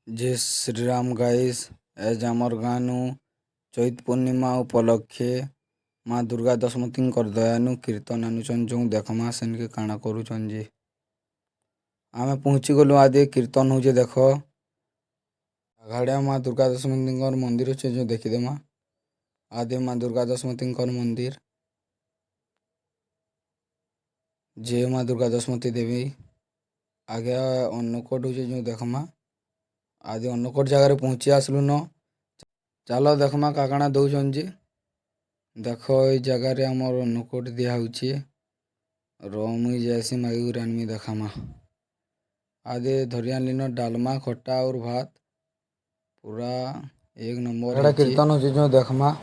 जय Shri Ram guys. As आमर गानु चैत पूर्णिमा उपलक्षे माँ दुर्गा दशमती दयानु कीर्तन आनुचन जो देखमा सेनके काଣା करूचन जी आमे पहुँची गलु आदि कीर्तन हो देख आघाड़िया माँ दुर्गा दशमती मंदिर अच्छे जो देखीदेमा आदि माँ दुर्गा दशमती मंदिर जय माँ दुर्गा दशमती देवी आगे अन्नकोट हो जो देखमा आदि अन्नकोट जगार पहुँची आसलु न चलो देखमा काकाणा दौन जी देख ये जगार आमर अन्नकोट दिया मुई जैसी मागी आनमी देखामा आदि धरी आनली न डालमा खट्टा और भात पूरा एक नंबर कीर्तन हो जो देखमा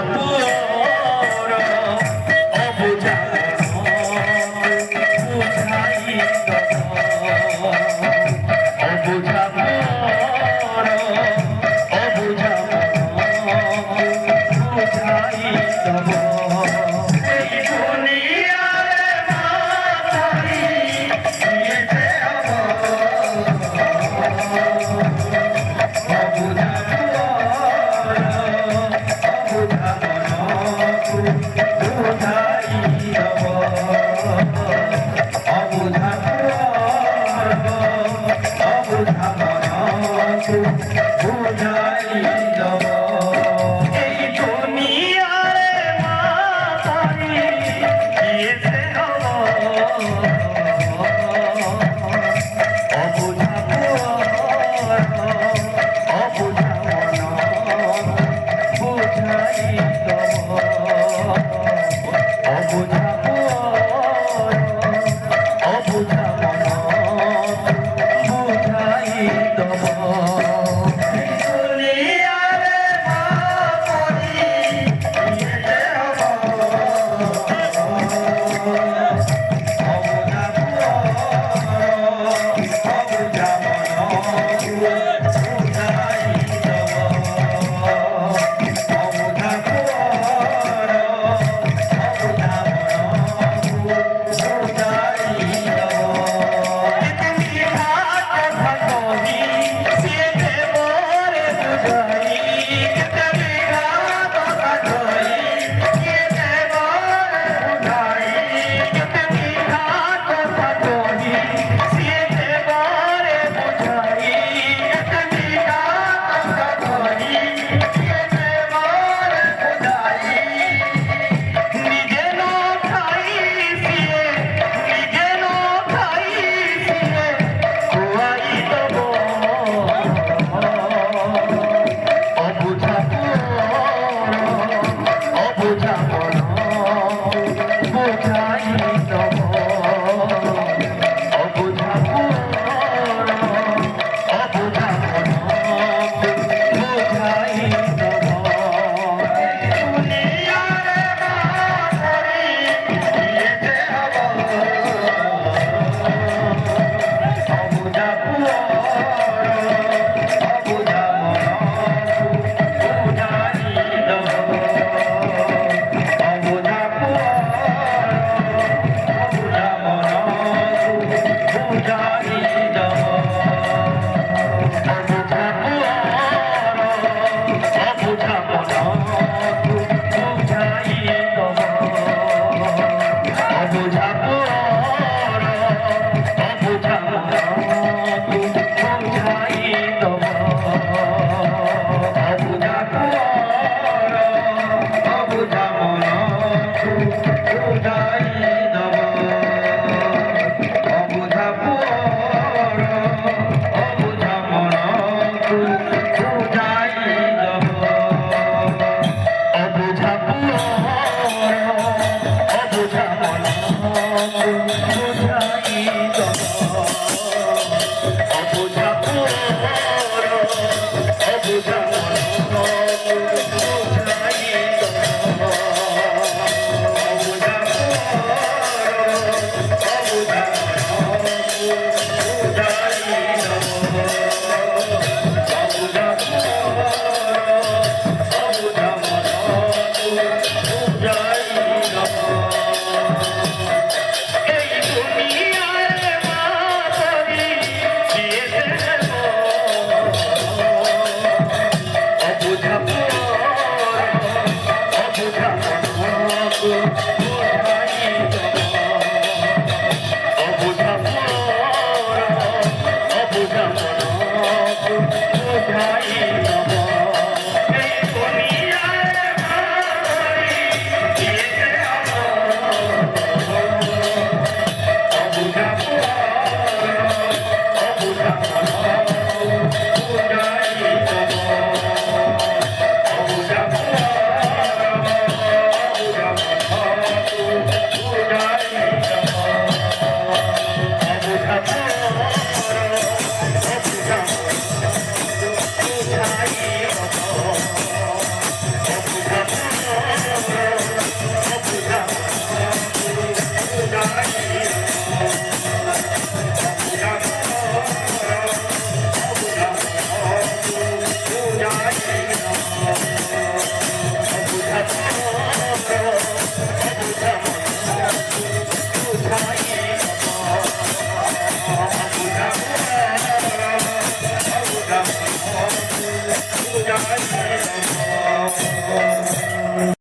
Oh,